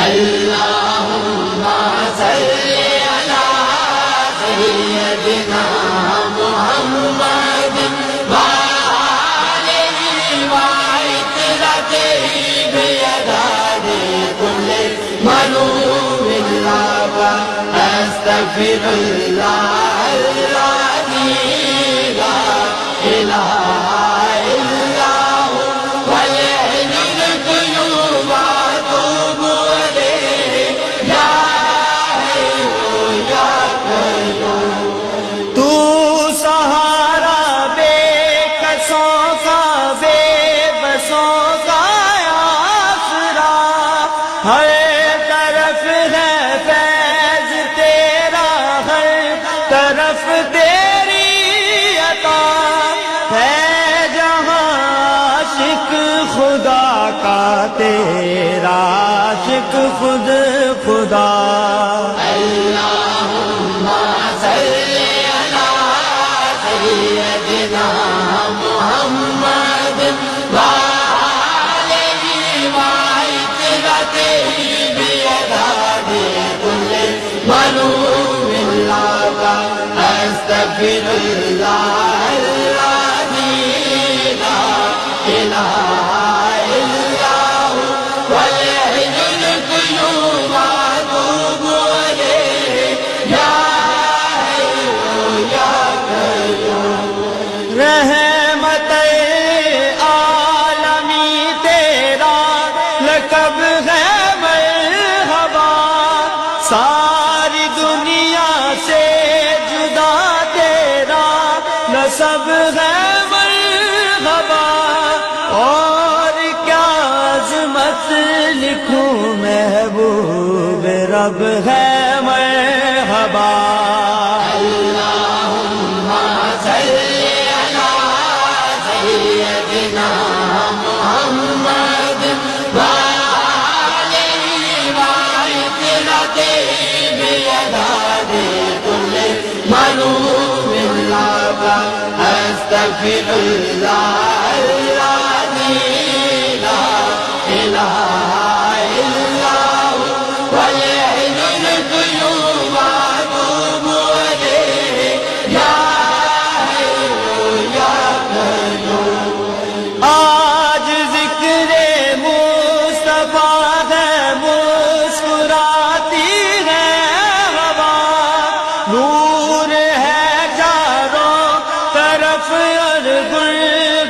اللہم صلی علی سیدنا محمد وآلہ وعطرتہ بیداد کل ملوم اللہ استغفر اللہ الذی لا الہ الا هو والحی القیوم واتوب الیہ یا حی یا قیوم۔ تو سہارا بے کسوں کا بے بسوں کا آسرا، ہر طرف ہے فیض تیرا، ہر طرف تیری عطا ہے، جہاں عاشق خدا کا تیرا عاشق خود خدا۔ اللہم صلی علی سیدنا محمد وآلہ وعطرتہ بیداد کل ملوم اللہ استغفر اللہ الذی لا الہ الا هو والحی القیوم واتوب الیہ یا حی یا قیوم۔ رحمت عالمی تیرا لقب ہے مرحبا، ساری دنیا سے جدا تیرا نسب ہے مرحبا، اور کیا عظمت لکھوں محبوب رب ہے مرحبا۔ اللہم صلی علی سیدنا محمد وآلہ وعطرتہ بیداد کل ملوم اللہ استغفر اللہ الذی لا الہ الا هو والحی القیوم واتوب الیہ یا حی یا قیوم۔ آج ذکر مصطفیٰ ہے، مسکراتی ہے ہوا، نور ہے چاروں طرف اور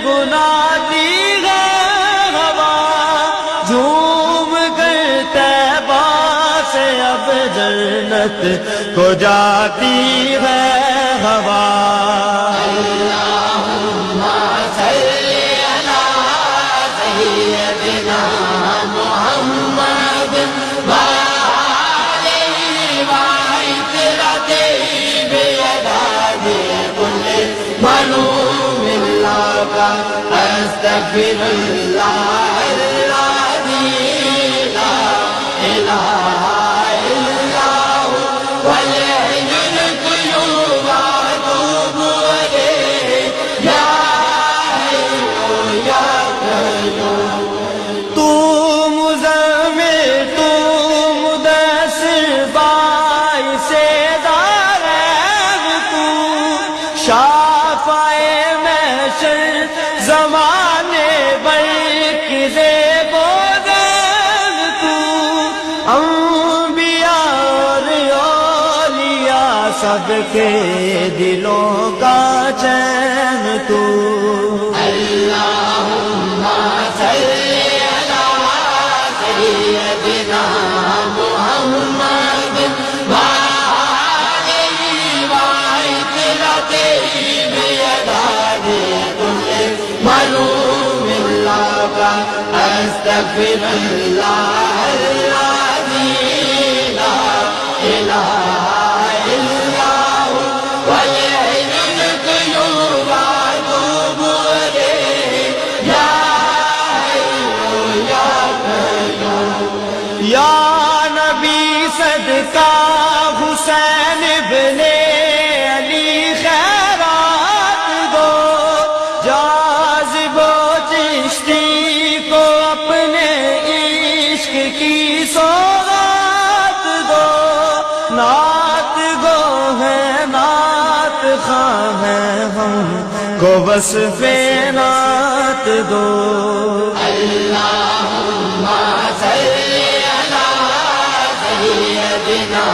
گنگناتی ہے ہوا، جھوم کر طیبہ سے اب جنت کو جاتی ہے ہوا۔ اللہم صلی علی سیدنا محمد وآلہ وعطرتہ بیداد کل ملوم اللہ استغفر اللہ الذی لا الہ الا هو والحی القیوم واتوب الیہ یا حی یا قیوم۔ تو مزمل تو مدثر باعث دارین، تو شافع محشر زمانے بلک زیب و زین، تو انبیاء اور اولیاء سب کے دلوں کا چین، تو اللہم صلی علی سیدنا محمد وآلہ وعطرتہ بیداد کل ملوم اللہ استغفر اللہ الذی لا الہ الا هو والحی القیوم واتوب الیہ یا حی یا قیوم۔ یا نبی صدقہ حسین ابن علی خیرات دو، جاذب و چشتی کو اپنے عشق کی سوغات نعت گو ہے نعت خواں ہیں ہم کو وصف نعت دو اللہم صلی علی سیدنا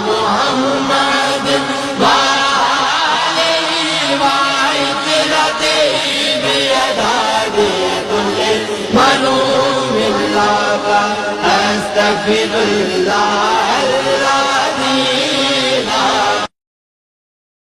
محمد وآلہ وعطرتہ بیداد کل منوم اللہ استغفر اللہ